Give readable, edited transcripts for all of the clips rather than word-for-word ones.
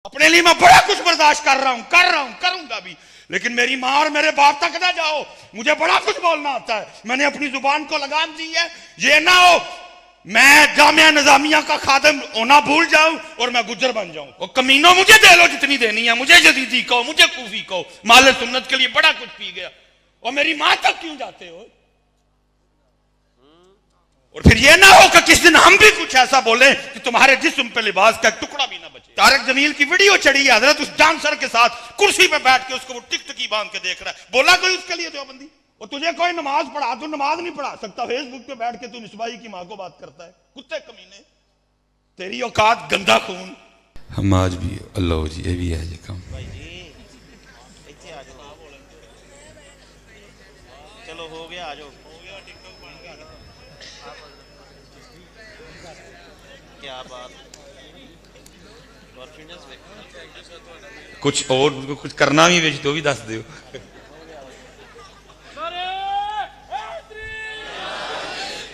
अपने लिए मैं बड़ा कुछ बर्दाश्त कर रहा हूं, करूंगा भी, लेकिन मेरी माँ और मेरे बाप तक ना जाओ। मुझे बड़ा कुछ बोलना आता है, मैंने अपनी जुबान को लगाम दी है। ये ना हो मैं जामिया निजामिया का खादिम होना भूल जाऊं और मैं गुज्जर बन जाऊं। और कमीनों मुझे दे लो जितनी देनी है, मुझे जदीदी कहो, मुझे कूफी कहो, माले सुन्नत के लिए बड़ा कुछ पी गया। और मेरी माँ तक क्यों जाते हो? और फिर ये ना हो कि किस दिन हम भी कुछ ऐसा बोले कि तुम्हारे जिस्म पे लिबास का एक टुकड़ा भी ना बचे। तारक जमील की वीडियो चढ़ी है, हजरत उस डांसर के साथ कुर्सी पे बैठ के उसको वो टिकटकी बांध के देख रहा है। बोला कोई उसके लिए देवबंदी? और तुझे कोई नमाज पढ़ा, तू नमाज नहीं पढ़ा सकता, फेसबुक पे बैठ के तू मिसबाही की मां को बात करता है। कुत्ते कमीने, तेरी औकात गंदा खून। हम आज भी अल्लाह जी ये भी है ये काम। चलो हो गया, आ जाओ। क्या बात, कुछ और कुछ करना भी बेच तो भी दस दो।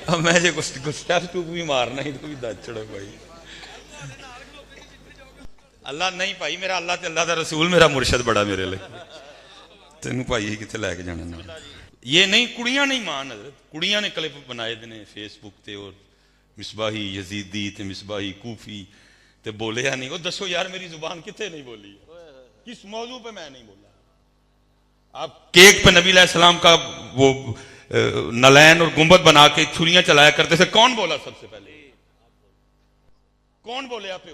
अब मैं जो कुछ स्टेप टूप भी मारना ही तो भी दस चढ़ो भाई। अल्लाह नहीं भाई, मेरा अल्लाह ते अल्लाह दा रसूल मेरा मुर्शद बड़ा मेरे लिए। तेन भाई कितने लैके जाना ना, ये नहीं कुड़ियां नहीं मान, कुड़ियां ने क्लिप बनाए ने फेसबुक ते और मिसबाही यजीदी ते मिसबाही कूफी ते बोलिया नहीं। वो दसो यार मेरी जुबान कितने नहीं बोली, किस मौजू पे मैं नहीं बोला। आप केक पे नबी अलैहिस्सलाम का वो नलैन और गुंबद बना के छुरियां चलाया करते थे, कौन बोला सबसे पहले? कौन बोले आप पे?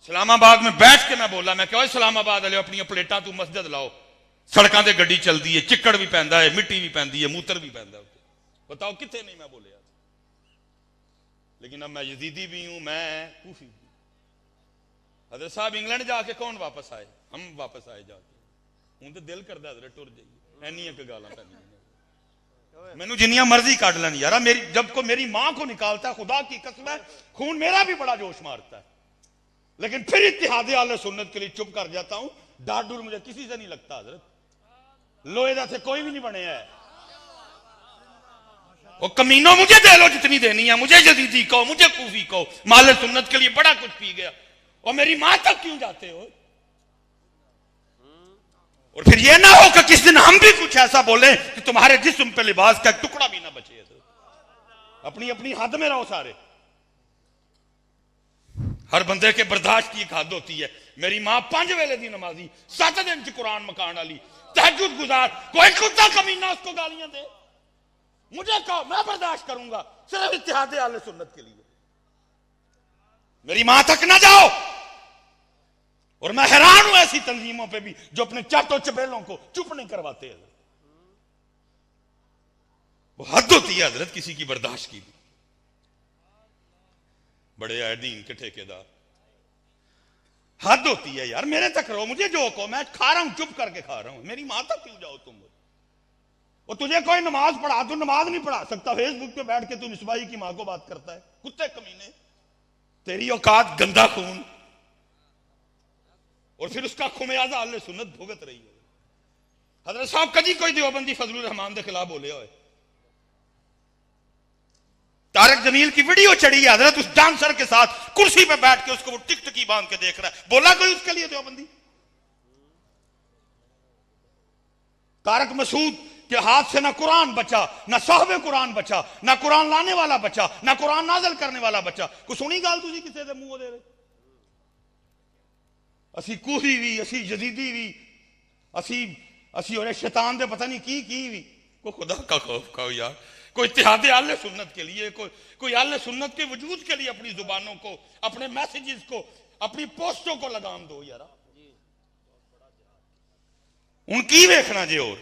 इस्लामाबाद में बैठ के मैं बोला, मैं क्या इस्लामाबाद वाले अपनी प्लेटा तू मस्जिद लाओ, सड़कों से गड्डी चलती है, चिक्कड़ भी पैंदा है, मिट्टी भी पैंदी है, मूत्र भी पैंदा है, बताओ कितने नहीं मैं बोले। लेकिन अब मैं यजीदी भी हूं, मैं कूफी भी। हजरत साहब इंग्लैंड जाके कौन वापस आए? हम वापस आए जाके। हूं तो दिल करता हजरत टुर जाइए, एनिया के गाला पैंदी मैनू जिन्नियां मर्जी काट लेनी यार। मेरी जब को मेरी मां को निकालता है, खुदा की कसम है खून मेरा भी बड़ा जोश मारता है, लेकिन फिर इत्तिहाद आले सुन्नत के लिए चुप कर जाता हूं। डार डूर मुझे किसी से नहीं लगता हजरत, लोहे का से कोई भी नहीं बने है। वो कमीनों मुझे दे लो जितनी देनी है, मुझे जदीदी कहो, मुझे कूफी कहो, माले सुन्नत के लिए बड़ा कुछ पी गया। और मेरी मां तक क्यों जाते हो? और फिर ये ना हो कि किस दिन हम भी कुछ ऐसा बोले कि तुम्हारे जिस्म पे लिबास का एक टुकड़ा भी ना बचे। अपनी अपनी हद में रहो सारे। हर बंदे के बर्दाश्त की एक हद होती है। मेरी मां 5 वेले दी नमाजी, 7 दिन च कुरान मकान वाली, तहज्जुद गुजार, कोई कुत्ता कमीना उसको गालियां दे, मुझे कहो मैं बर्दाश्त करूंगा, सिर्फ इत्तिहाद आले सुन्नत के लिए। मेरी मां तक ना जाओ। और मैं हैरान हूं ऐसी तंजीमों पे भी जो अपने चाटो चबेलों को चुप नहीं करवाते हैं। वो हद होती है हजरत किसी की बर्दाश्त की। बड़े आए दीन के ठेकेदार, हद होती है यार। मेरे तक रहो, मुझे जो कहो, मैं खा रहा हूं चुप करके खा रहा हूं, मेरी मां तक क्यों जाओ तुम? और तुझे कोई नमाज पढ़ा, तू नमाज नहीं पढ़ा सकता, फेसबुक पे बैठ के तू मिसबाही की मां को बात करता है। कुत्ते कमीने, तेरी औकात गंदा खून। और फिर उसका खुमियाजा अल्ले सुन्नत भुगत रही है। हजरत साहब कभी कोई देवबंदी फजलुर रहमान के खिलाफ बोले हो? तारक जमील की वीडियो चढ़ी है, हजरत उस डांसर के साथ कुर्सी पे बैठ के उसको वो टिकटकी बांध के देख रहा है। बोला कोई उसके लिए देवबंदी? तारक मसूद के हाथ से ना कुरान बचा, ना साहबे कुरान बचा, ना कुरान लाने वाला बचा, ना कुरान नाज़िल करने वाला बचा। कुछ सुनी गाल तुझी किसी दे मुंह दे रहे? असी कूफी भी, असी यजीदी भी, असी और शैतान दे पता नहीं की भी। को खुदा का खौफ खाओ यार। कोई इत्तिहाद आले सुन्नत के लिए, कोई आले सुन्नत के वजूद के लिए अपनी जुबानों को, अपने मैसेजेस को, अपनी पोस्टों को लगाम दो यार। उनकी देखना जे। और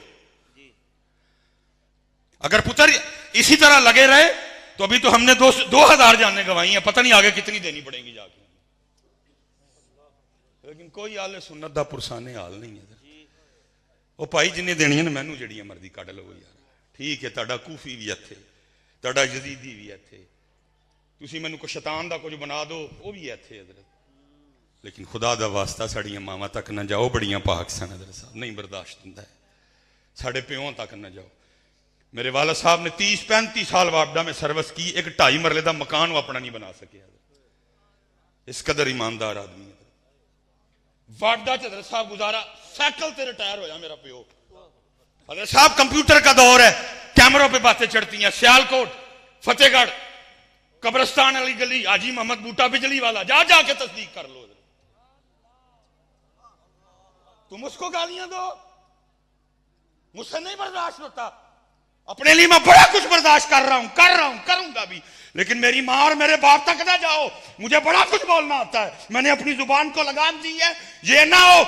अगर पुत्र इसी तरह लगे रहे तो अभी तो हमने 2000 जाने गवाई हैं, पता नहीं आगे कितनी देनी पड़ेगी जाके। लेकिन कोई आले सुन्नत दा पुरसाने हाल नहीं है। वो भाई जिन्हें देनियां मैनू जड़ियां मर्जी कढ़ लो यार, ठीक है। तुहाडा कूफी भी इत्थे, तुहाडा यजीदी भी इत्थे, तुसीं मैनू कोई शैतान दा कुछ बना दो, वो भी इत्थे हजरत। लेकिन खुदा दा वास्ता साड़ियां मावां तक ना जाओ, बड़ियां पाक सन हजरत साहब, नहीं बर्दाश्त हुंदा है। साढ़े प्यों तक ना जाओ। मेरे वाला साहब ने 30-35 साल वापडा में सर्विस की, एक 2.5 मरले का मकान वो अपना नहीं बना सके। इस कदर ईमानदार आदमी है। वाडा च हजरत साहब गुजारा, साइकिल से रिटायर होया मेरा प्यो। हजरत साहब कंप्यूटर का दौर है, कैमरों पे बातें चढ़ती हैं। सियालकोट, फतेहगढ़, कब्रिस्तान वाली गली, हाजी मोहम्मद बूटा बिजली वाला, जा जाके तस्दीक कर लो। तुम उसको गालियां दो, मुझसे नहीं बर्दाश्त होता। अपने लिए मैं बड़ा कुछ बर्दाश्त कर रहा हूं, करूंगा भी, लेकिन मेरी मां और मेरे बाप तक ना जाओ। मुझे बड़ा कुछ बोलना आता है, मैंने अपनी जुबान को लगाम दी है। ये ना हो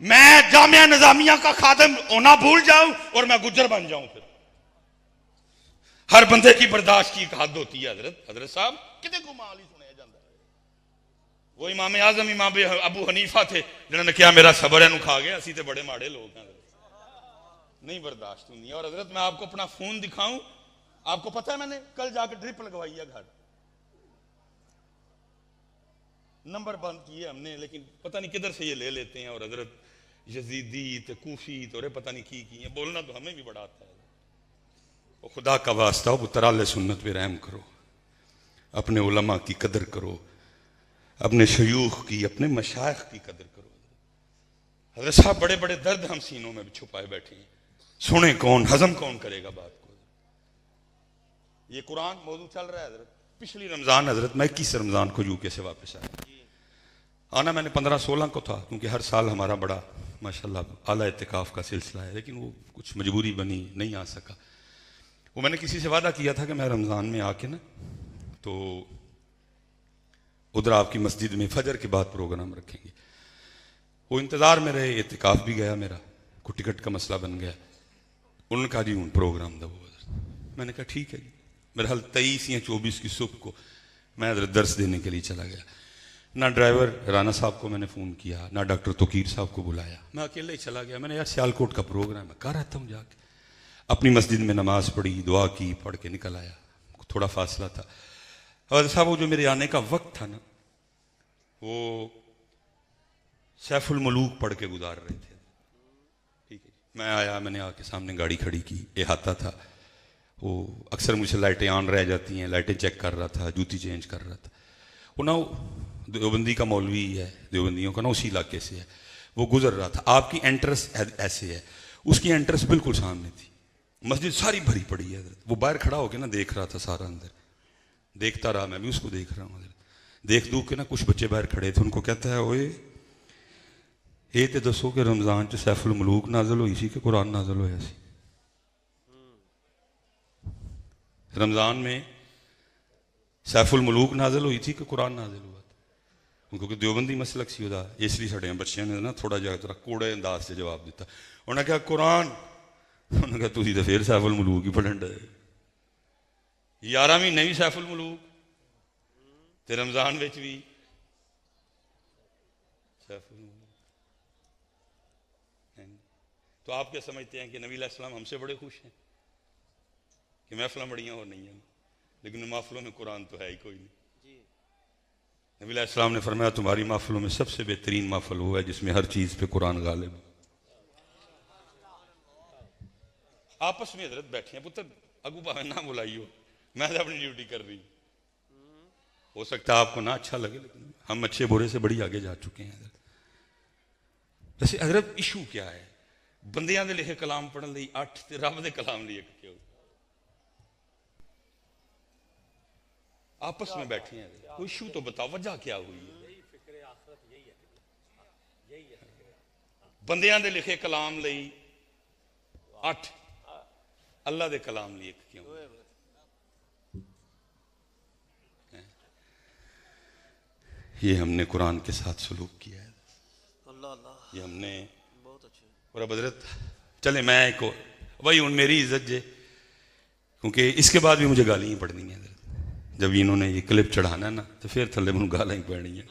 मैं जामिया निजामिया का खादिम होना भूल जाऊं और मैं गुज्जर बन जाऊं। फिर हर बंदे की बर्दाश्त की एक हद होती है। हजरत साहब कितने गुमाल ही सुने जाता है। वो इमाम आजम इमाम अबू हनीफा थे जिन्होंने कहा मेरा सबर है खा गया, असी तो बड़े माड़े लोग हैं, नहीं बर्दाश्त होनी। और हजरत मैं आपको अपना फोन दिखाऊं, आपको पता है मैंने कल जाकर ड्रिप लगवाई है, घर नंबर बंद किए हमने, लेकिन पता नहीं किधर से ये ले लेते हैं। और हजरत यजीदी तो कूफी तो पता नहीं की है, बोलना तो हमें भी बड़ा आता है। वो खुदा का वास्ता हो, तराले सुन्नत पे रहम करो, अपने उलमा की कदर करो, अपने शयूख की, अपने मशाइख की कदर करो। हजरत साहब बड़े बड़े दर्द हम सीनों में छुपाए बैठे हैं, सुने कौन, हजम कौन करेगा बात को। ये कुरान मौजूद चल रहा है हजरत। पिछली रमजान हजरत मैं 21 रमजान को यूके से वापस आया। आना मैंने 15-16 को था, क्योंकि हर साल हमारा बड़ा माशाल्लाह आला इत्तिकाफ का सिलसिला है, लेकिन वो कुछ मजबूरी बनी, नहीं आ सका। वो मैंने किसी से वादा किया था कि मैं रमजान में आके ना तो उधर आपकी मस्जिद में फजर के बाद प्रोग्राम रखेंगे। वो इंतजार में रहे, इत्तिकाफ भी गया मेरा, को टिकट का मसला बन गया। उन्होंने कहा जी हूँ प्रोग्राम दो। मैंने कहा ठीक है जी। मेरे हाल 23 या 24 की सुबह को मैं इधर दर्स देने के लिए चला गया। ना ड्राइवर राना साहब को मैंने फ़ोन किया, ना डॉक्टर तोकीर साहब को बुलाया, मैं अकेले ही चला गया। मैंने यार सियालकोट का प्रोग्राम है, कह रहता हूँ जाके। अपनी मस्जिद में नमाज पढ़ी, दुआ की, पढ़ के निकल आया। थोड़ा फासला था। और साहब वो जो मेरे आने का वक्त था ना, वो सैफुल मलूक पढ़ के गुजार रहे थे। ठीक है, मैं आया, मैंने आके सामने गाड़ी खड़ी की, अहाता था। वो अक्सर मुझसे लाइटें ऑन रह जाती हैं, लाइटें चेक कर रहा था, जूती चेंज कर रहा था। वो ना देवबंदी का मौलवी है, देवबंदियों का ना उसी इलाके से है। वो गुजर रहा था, आपकी एंट्रेंस ऐसे है, उसकी एंट्रेंस बिल्कुल सामने थी। मस्जिद सारी भरी पड़ी है। वो बाहर खड़ा होकर ना देख रहा था सारा अंदर, देखता रहा, मैं भी उसको देख रहा हूँ। देख दूख के ना कुछ बच्चे बाहर खड़े थे, उनको कहता है ओए ये तो दसो कि रमजान च सैफुल मलूक नाजल हुई सी कि कुरान नाजल होया सी? रमजान में सैफुल मलूक नाजल हुई थी कि कुरान नाजल हुआ था? क्योंकि देवबंदी मसलक सी उदा, इसलिए साढ़े बच्चों ने ना थोड़ा जहा थोड़ा कोड़े अंदाज से जवाब दिता। उन्हें कहा कुरान, उन्हें कहा तुम तो फिर सैफुल मलूक ही पढ़न डे। 11 महीने भी सैफुल मलूक ते रमजान विच भी सैफुल मलूक। तो आप क्या समझते हैं कि नबी अलैहिस्सलाम हमसे बड़े खुश हैं कि महफिलें बड़ियां और नहीं हैं, लेकिन महफिलों में कुरान तो है ही कोई नहीं। नबी अलैहिस्सलाम ने फरमाया तुम्हारी महफिलों में सबसे बेहतरीन महफिल वो है जिसमें हर चीज पे कुरान गालिब। आपस में हजरत बैठे हैं, पुत्र अगू भावे ना बुलाइयो, मैं तो अपनी ड्यूटी कर रही। हो सकता है आपको ना अच्छा लगे, लेकिन हम अच्छे बुरे से बड़ी आगे जा चुके हैं। वैसे हजरत इशू क्या है? बंदियां दे लिखे कलाम पढ़न लई 8 ते रब दे कलाम लई 1 क्यों? आपस में बैठे हैं, कोई इशू तो बताओ, वजह क्या हुई है? बंदियां दे लिखे कलाम लई 8, अल्लाह दे कलाम लई 1 क्यों? ये हमने कुरान के साथ सलूक किया है, ये हमने बहुत अच्छे। और अब हजरत चले मैं एक वही उन मेरी इज्जत जे, क्योंकि इसके बाद भी मुझे गाली ही पड़नी है। जब इन्होंने ये क्लिप चढ़ाना है ना तो फिर थल्ले मुझे गाला ही पड़नी है।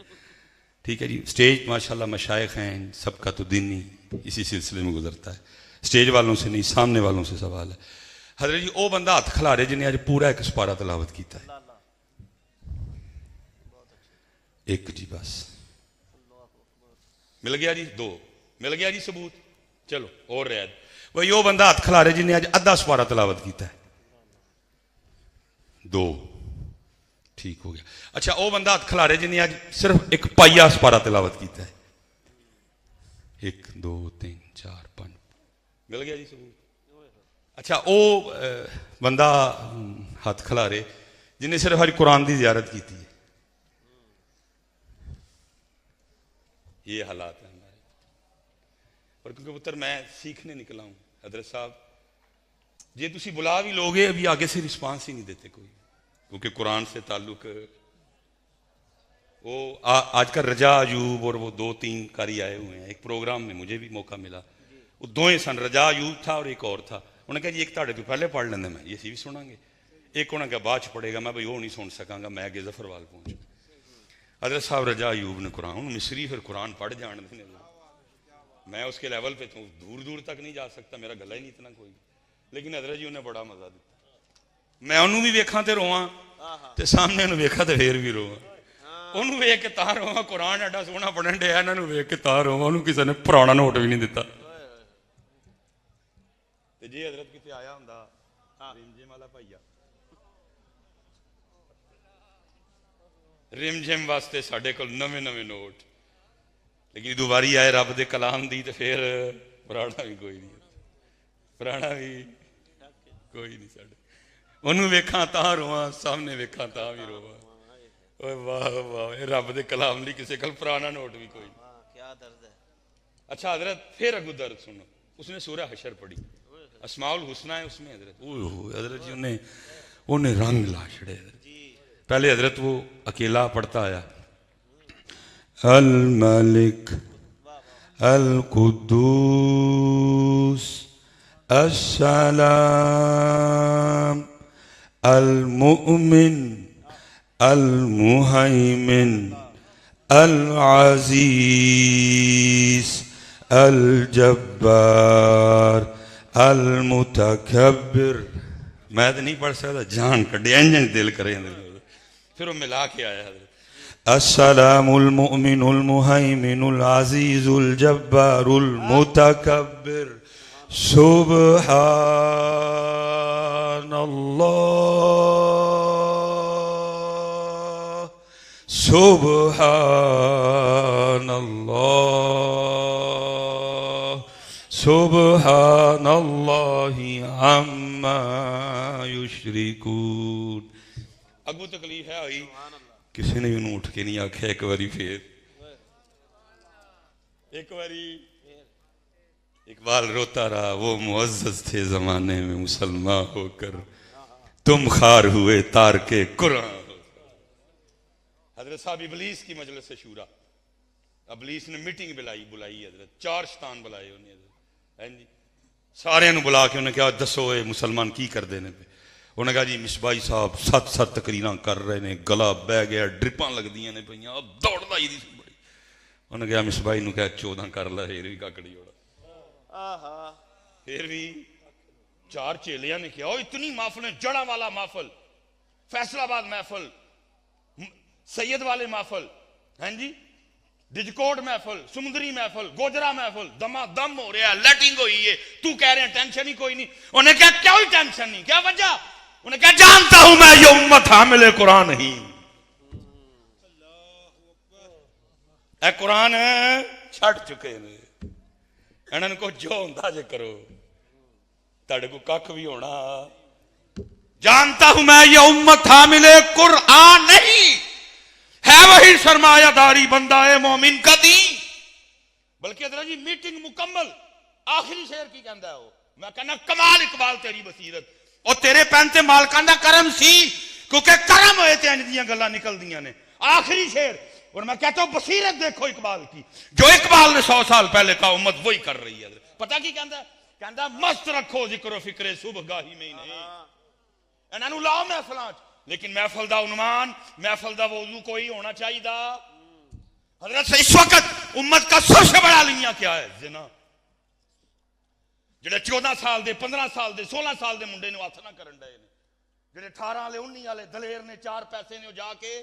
ठीक है जी, स्टेज माशाल्लाह मशाइख हैं, सबका तो दिन ही इसी सिलसिले में गुजरता है। स्टेज वालों से नहीं, सामने वालों से सवाल है। हजरत जी वो बंदा हाथ खिला रहे जिन्हें आज पूरा 1 सुपारा तलावत किया है, 1 जी बस मिल गया जी, 2 मिल गया जी सबूत। चलो और रहा वही वो बंदा हाथ खिला रहे जिन्हें आज आधा सुपारा तलावत किया है, 2 ठीक हो गया। अच्छा वो बंदा हथ खिलारे जिन्हें अज सिर्फ एक पाइया सपारा तिलावत किया है, 1 2 3 4 5 मिल गया जी सबूत। अच्छा वो बंदा हथ खिलारे जिन्हें सिर्फ अज कुरान की जियारत की है। ये हालात है हमारे। और क्योंकि पुत्र मैं सीखने निकला हूं हजरत साहब, जे तुम बुला भी लोगे अभी आगे से रिस्पांस ही नहीं देते कोई, क्योंकि कुरान से ताल्लुक वो आजकल रजा अयूब और वो 2-3 कारी आए हुए हैं। एक प्रोग्राम में मुझे भी मौका मिला, वो दोवें सन, रजा अयूब था और एक और था। उन्हें कहा जी एक ताड़े तो पहले पढ़ लेंगे, मैं ये भी सुनांगे, एक उन्हें कहा बाद पढ़ेगा, मैं भाई वो नहीं सुन सकांगा, मैं अगे जफरवाल पहुंच। हजरत साहब रजा अयूब ने कुरान, उन्हें मिस्री फिर कुरान पढ़ जानते हैं, मैं उसके लेवल पे तो दूर दूर तक नहीं जा सकता, मेरा गला ही नहीं इतना कोई, लेकिन हजरत जी उन्हें बड़ा मजा दिता। मैं उन्होंने भी वेखा तो रोवां ते सामने वेखा तो फिर भी रोवां, उन्होंने वेख के तां रोवां, कुरान एडा सोहना पढ़न दिया, इन्होंने वेख के तां रोवां, उन्होंने किसी ने पुराना नोट भी नहीं दिता। ते जे हजरत किते आया हुंदा रिमझिम वाला भाईया, रिमझिम वास्ते साडे कोल नवे नवे नोट, लेकिन दुबारी आए रब दे कलाम दी तो फिर पुराना भी कोई नहीं, पुराना भी कोई नहीं साडे। उन्होंने वेखा तां रोवां, सामने वेखा तां भी रोवां। ओए वाह वाह, रब दे कलाम ली किसी कल पुराना नोट भी कोई नहीं। क्या दर्द है। अच्छा हजरत फिर अगू दर्द सुनो, उसने सूरह हशर पढ़ी, अस्माउल हुस्ना है उसमें हजरत, ओह हजरत जी उन्हें रंग ला छड़े। पहले हजरत वो अकेला पढ़ता आया, अल मलिक अल कुद्दूस अस्सलाम अल मुमिन अल मुहैमिन अल अजीज अल जब्बार अल मुतकब्बिर। मैं तो नहीं पढ़ सकता, जान कटे इंजन दिल करे। फिर वो मिला के आया हजरत, अस्सलामुल मुमिनुल मुहैमिनुल अजीजुल जब्बारुल मुतकब्बिर सुब्हानल्लाह सुब्हानल्लाह सुब्हानल्लाहि अम्मा युश्रिकून। अगू तकलीफ है हुई, किसी ने भी उठ के नहीं आख्या एक बारी फिर, एक बारी इकबाल रोता रहा, वो मुअज्जज थे जमाने में मुसलमान होकर, तुम खार हुए तार के कुरान। हजरत साहब इबलीस की मजलिस से शूरा, इबलीस ने मीटिंग बुलाई हजरत, 4 शैतान बुलाए उन्हें जी, सारे बुला के उन्हें कहा दसो ये मुसलमान की करते हैं पे। उन्हें कहा जी मिसबाई साहब 7 तकरीरां कर रहे हैं, गला बह गया, ड्रिपां लगदियां ने पईयां, दौड़दा ही दी बड़ी। उन्हें कहा मिसबाई नूं कहा 14 कर ला, फिर भी काकड़ी ओड़ा, फिर भी 4 चेलियां ने कहा इतनी महफिल, जड़ा वाला महफिल, फैसलाबाद महफिल, सैयद वाले महफिल, हैं जी डिजकोट महफिल, समुद्री महफिल, गोजरा महफिल, दमा दम हो रहा है, लैटिंग हुई है, तू कह रहे हैं टेंशन ही कोई नहीं। उन्हें क्या क्या हुई टेंशन नहीं, क्या वजह? उन्हें क्या जानता हूं मैं ये उम्मत हामिल कुरान नहीं, ए कुरान छड़ चुके ने, इन्होंने को जो होंदा जे करो, तेरे को कख भी होना। जानता हूं मैं ये उम्मत हामिल कुरान नहीं है, वही सरमायादारी बंदा है मोमिन का दी। बल्कि अदरा जी मीटिंग मुकम्मल, आखिरी शेर की कहता है वो, मैं कहना कमाल इकबाल तेरी बसीरत, और तेरे पैन से मालकान दा करम सी, क्योंकि करम होए ते इंज दियां गल्लां निकलदियां ने। आखिरी शेर, और मैं कहता हूं बसीरत देखो इकबाल की, जो इकबाल ने 100 साल पहले कहा उम्मत वही कर रही है। पता की कहता है? कहता मस्त रखो जिक्र फिक्रे सुबहगाही में ही नहीं, इन्हां नूं लाओ महफिलां च, लेकिन महफिल दा उन्वान, महफिल दा मौजू कोई होना चाहिए। हजरत से इस वक्त उम्मत का सबसे बड़ा लिया क्या है? जिना। जेडे 14 साल दे, 15 साल दे, 16 साल दे मुंडे नूं हथ ना करन डे ने, जेडे 18 वाले 19 वाले दलेर ने, 4 पैसे ने जाके,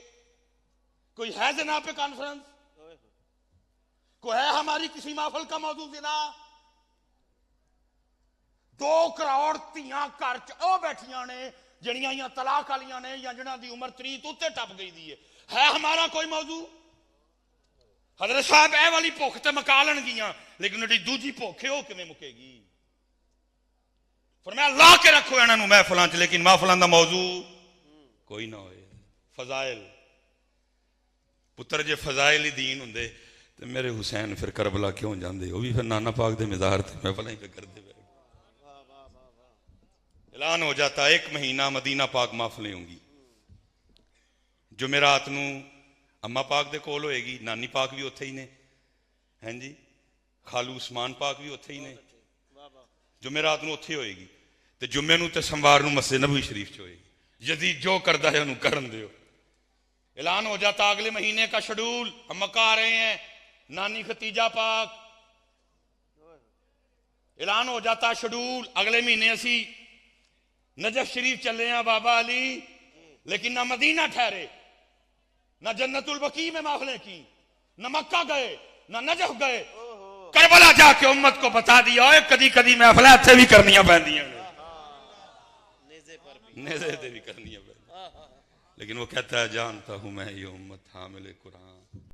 कोई है जिना पे कॉन्फ्रेंस? कोई है हमारी किसी महफिल का मौजू जिना? 2 करोड़ धियां घर च बैठियां ने, जड़ियां या तलाक वालियां ने या जिन्हां दी उम्र 30 तो उत्ते टप गई दी है हमारा कोई मौजू? हजरत साहब ए वाली भुख ते मका लणगियां, लेकिन उहदी दूजी भुख है वो किवें मुकेगी? फरमाया ला के रखो इन्हां नूं महफिलां च, लेकिन महफिलां दा मौजू कोई ना होए। फजाइल पुत्र जे फजाइल ही दीन हुंदे ते मेरे हुसैन फिर करबला क्यों जांदे? वो भी फिर नाना पाक दे मज़ार ते महफिलां ही करदे। ऐलान हो जाता 1 महीना मदीना पाक महफिलें होंगी। जुमेरात नूं अम्मा पाक दे कोल होएगी, नानी पाक भी उत्थे ही ने, हैं जी, खालू उस्मान पाक भी उत्थे ही ने। जुमेरात नूं उत्थे होएगी ते जुम्मे नूं ते सोमवार नूं मस्जिद नबवी शरीफ च होएगी। यजीद जो करदा है उन्होंने करन दियो। ऐलान हो जाता अगले महीने का शेड्यूल, हम मक्का आ रहे हैं, नानी खतीजा पाक। ऐलान हो जाता शेड्यूल अगले महीने असी नजफ शरीफ चले हैं बाबा अली, लेकिन ना मदीना ठहरे, ना जन्नतुल बकी में महफिलें की, ना मक्का गए, ना नजफ गए, करबला जाके उम्मत को बता दिया कदी कदी महफिलें इत्थे भी करनियां पैंदियां ने, नेज़े ते भी करनियां पैंदियां। लेकिन वो कहता है जानता हूं मैं ये उम्मत हामिल कुरान।